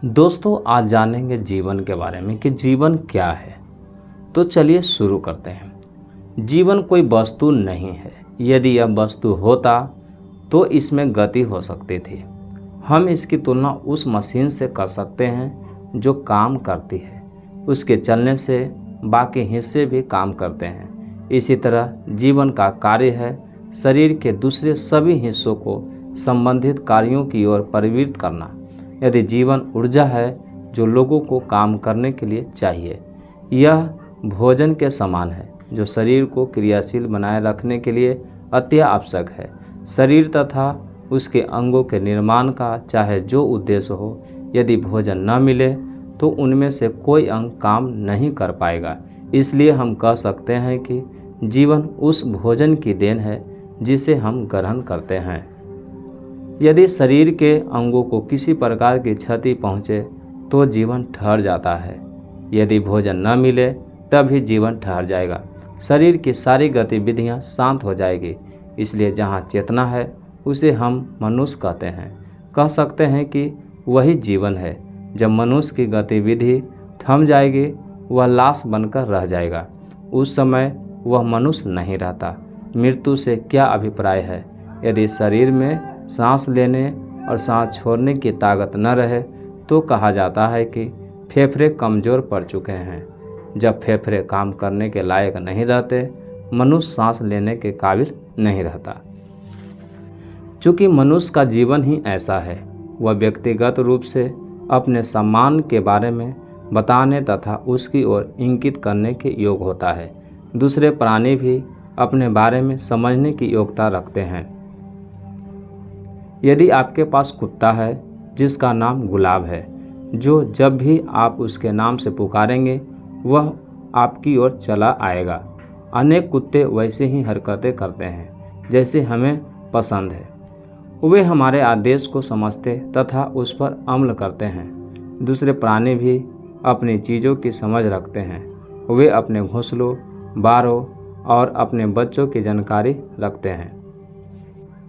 दोस्तों, आज जानेंगे जीवन के बारे में कि जीवन क्या है। तो चलिए शुरू करते हैं। जीवन कोई वस्तु नहीं है। यदि यह वस्तु होता तो इसमें गति हो सकती थी। हम इसकी तुलना उस मशीन से कर सकते हैं जो काम करती है। उसके चलने से बाकी हिस्से भी काम करते हैं। इसी तरह जीवन का कार्य है शरीर के दूसरे सभी हिस्सों को संबंधित कार्यों की ओर प्रवृत्त करना। यदि जीवन ऊर्जा है जो लोगों को काम करने के लिए चाहिए, यह भोजन के समान है जो शरीर को क्रियाशील बनाए रखने के लिए अति आवश्यक है। शरीर तथा उसके अंगों के निर्माण का चाहे जो उद्देश्य हो, यदि भोजन न मिले तो उनमें से कोई अंग काम नहीं कर पाएगा। इसलिए हम कह सकते हैं कि जीवन उस भोजन की देन है जिसे हम ग्रहण करते हैं। यदि शरीर के अंगों को किसी प्रकार की क्षति पहुँचे तो जीवन ठहर जाता है। यदि भोजन न मिले तब भी जीवन ठहर जाएगा। शरीर की सारी गतिविधियां शांत हो जाएगी। इसलिए जहां चेतना है उसे हम मनुष्य कहते हैं। कह सकते हैं कि वही जीवन है। जब मनुष्य की गतिविधि थम जाएगी, वह लाश बनकर रह जाएगा। उस समय वह मनुष्य नहीं रहता। मृत्यु से क्या अभिप्राय है? यदि शरीर में सांस लेने और सांस छोड़ने की ताकत न रहे तो कहा जाता है कि फेफड़े कमज़ोर पड़ चुके हैं। जब फेफड़े काम करने के लायक नहीं रहते, मनुष्य सांस लेने के काबिल नहीं रहता। चूँकि मनुष्य का जीवन ही ऐसा है, वह व्यक्तिगत रूप से अपने सम्मान के बारे में बताने तथा उसकी ओर इंगित करने के योग होता है। दूसरे प्राणी भी अपने बारे में समझने की योग्यता रखते हैं। यदि आपके पास कुत्ता है जिसका नाम गुलाब है, जो जब भी आप उसके नाम से पुकारेंगे वह आपकी ओर चला आएगा। अनेक कुत्ते वैसे ही हरकतें करते हैं जैसे हमें पसंद है। वे हमारे आदेश को समझते तथा उस पर अमल करते हैं। दूसरे प्राणी भी अपनी चीज़ों की समझ रखते हैं। वे अपने घोंसलों, बारों और अपने बच्चों की जानकारी रखते हैं।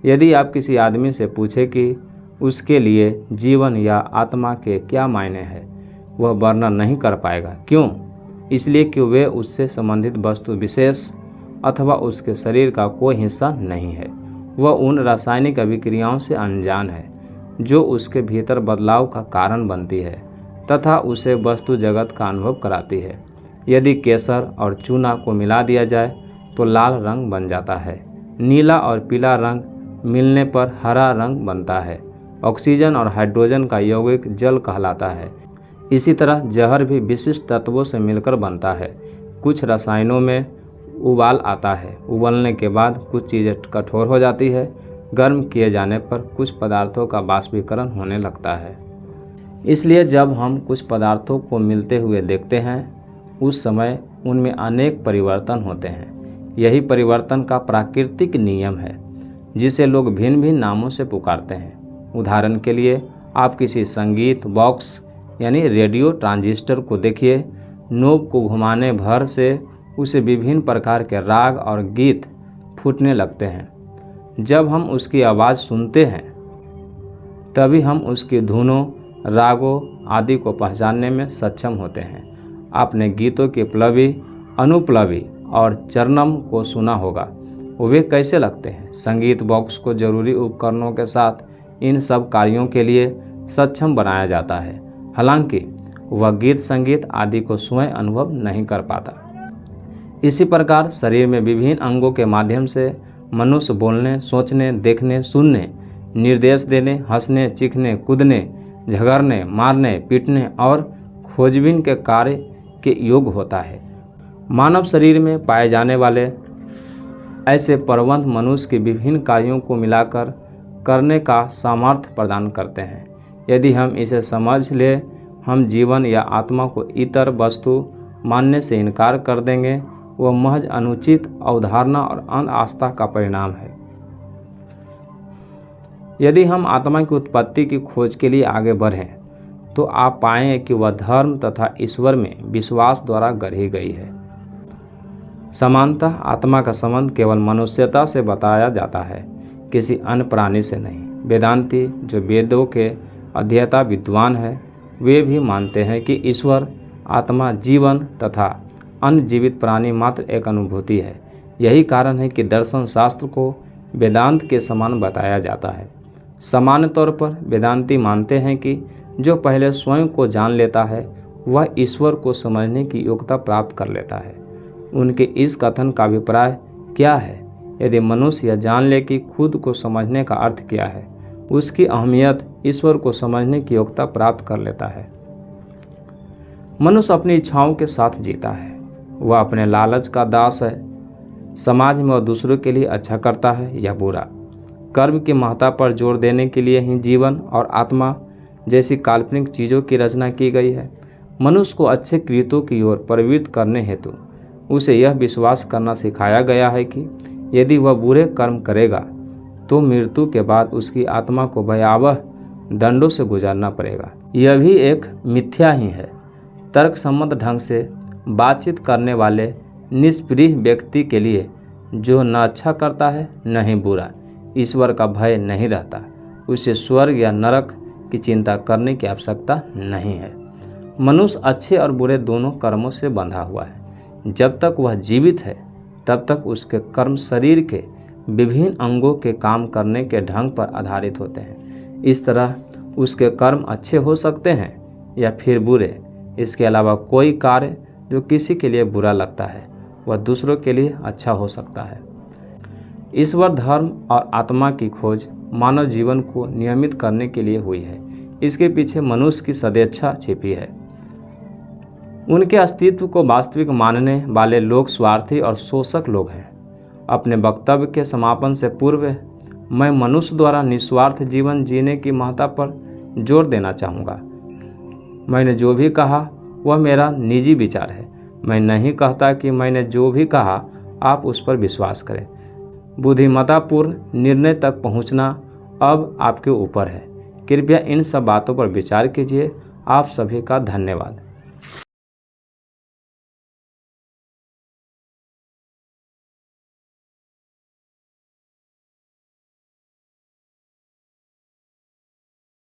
यदि आप किसी आदमी से पूछें कि उसके लिए जीवन या आत्मा के क्या मायने हैं, वह वर्णन नहीं कर पाएगा। क्यों? इसलिए कि वे उससे संबंधित वस्तु विशेष अथवा उसके शरीर का कोई हिस्सा नहीं है। वह उन रासायनिक अभिक्रियाओं से अनजान है जो उसके भीतर बदलाव का कारण बनती है तथा उसे वस्तु जगत का अनुभव कराती है। यदि केसर और चूना को मिला दिया जाए तो लाल रंग बन जाता है। नीला और पीला रंग मिलने पर हरा रंग बनता है। ऑक्सीजन और हाइड्रोजन का यौगिक जल कहलाता है। इसी तरह जहर भी विशिष्ट तत्वों से मिलकर बनता है। कुछ रसायनों में उबाल आता है। उबलने के बाद कुछ चीज़ें कठोर हो जाती है। गर्म किए जाने पर कुछ पदार्थों का बाष्पीकरण होने लगता है। इसलिए जब हम कुछ पदार्थों को मिलते हुए देखते हैं, उस समय उनमें अनेक परिवर्तन होते हैं। यही परिवर्तन का प्राकृतिक नियम है जिसे लोग भिन्न भिन्न नामों से पुकारते हैं। उदाहरण के लिए आप किसी संगीत बॉक्स यानी रेडियो ट्रांजिस्टर को देखिए। नोब को घुमाने भर से उसे विभिन्न प्रकार के राग और गीत फूटने लगते हैं। जब हम उसकी आवाज़ सुनते हैं तभी हम उसकी धुनों, रागों आदि को पहचानने में सक्षम होते हैं। आपने गीतों की प्लवी, अनुप्लवी और चरणम को सुना होगा। वे कैसे लगते हैं? संगीत बॉक्स को जरूरी उपकरणों के साथ इन सब कार्यों के लिए सक्षम बनाया जाता है। हालांकि वह गीत, संगीत आदि को स्वयं अनुभव नहीं कर पाता। इसी प्रकार शरीर में विभिन्न अंगों के माध्यम से मनुष्य बोलने, सोचने, देखने, सुनने, निर्देश देने, हंसने, चीखने, कूदने, झगड़ने, मारने, पीटने और खोजबीन के कार्य के योग होता है। मानव शरीर में पाए जाने वाले ऐसे प्रबंध मनुष्य के विभिन्न कार्यों को मिलाकर करने का सामर्थ्य प्रदान करते हैं। यदि हम इसे समझ ले, हम जीवन या आत्मा को इतर वस्तु मानने से इनकार कर देंगे। वह महज अनुचित अवधारणा और अंध आस्था का परिणाम है। यदि हम आत्मा की उत्पत्ति की खोज के लिए आगे बढ़ें तो आप पाएंगे कि वह धर्म तथा ईश्वर में विश्वास द्वारा गढ़ी गई है। समानतः आत्मा का संबंध केवल मनुष्यता से बताया जाता है, किसी अन्य प्राणी से नहीं। वेदांती जो वेदों के अध्येता विद्वान है, वे भी मानते हैं कि ईश्वर, आत्मा, जीवन तथा अन्य जीवित प्राणी मात्र एक अनुभूति है। यही कारण है कि दर्शन शास्त्र को वेदांत के समान बताया जाता है। सामान्य तौर पर वेदांती मानते हैं कि जो पहले स्वयं को जान लेता है वह ईश्वर को समझने की योग्यता प्राप्त कर लेता है। उनके इस कथन का अभिप्राय क्या है? यदि मनुष्य यह जान ले कि खुद को समझने का अर्थ क्या है, उसकी अहमियत ईश्वर को समझने की योग्यता प्राप्त कर लेता है। मनुष्य अपनी इच्छाओं के साथ जीता है, वह अपने लालच का दास है। समाज में वह दूसरों के लिए अच्छा करता है या बुरा। कर्म की महत्ता पर जोर देने के लिए ही जीवन और आत्मा जैसी काल्पनिक चीज़ों की रचना की गई है। मनुष्य को अच्छे कृत्यों की ओर प्रवृत्त करने हेतु उसे यह विश्वास करना सिखाया गया है कि यदि वह बुरे कर्म करेगा तो मृत्यु के बाद उसकी आत्मा को भयावह दंडों से गुजरना पड़ेगा। यह भी एक मिथ्या ही है। तर्कसम्मत ढंग से बातचीत करने वाले निष्प्रिय व्यक्ति के लिए जो न अच्छा करता है न ही बुरा, ईश्वर का भय नहीं रहता। उसे स्वर्ग या नरक की चिंता करने की आवश्यकता नहीं है। मनुष्य अच्छे और बुरे दोनों कर्मों से बंधा हुआ है। जब तक वह जीवित है तब तक उसके कर्म शरीर के विभिन्न अंगों के काम करने के ढंग पर आधारित होते हैं। इस तरह उसके कर्म अच्छे हो सकते हैं या फिर बुरे। इसके अलावा कोई कार्य जो किसी के लिए बुरा लगता है वह दूसरों के लिए अच्छा हो सकता है। ईश्वर, धर्म और आत्मा की खोज मानव जीवन को नियमित करने के लिए हुई है। इसके पीछे मनुष्य की सदिच्छा छिपी है। उनके अस्तित्व को वास्तविक मानने वाले लोग स्वार्थी और शोषक लोग हैं। अपने वक्तव्य के समापन से पूर्व मैं मनुष्य द्वारा निस्वार्थ जीवन जीने की महत्ता पर जोर देना चाहूँगा। मैंने जो भी कहा वह मेरा निजी विचार है। मैं नहीं कहता कि मैंने जो भी कहा आप उस पर विश्वास करें। बुद्धिमत्तापूर्ण निर्णय तक पहुंचना अब आपके ऊपर है। कृपया इन सब बातों पर विचार कीजिए। आप सभी का धन्यवाद।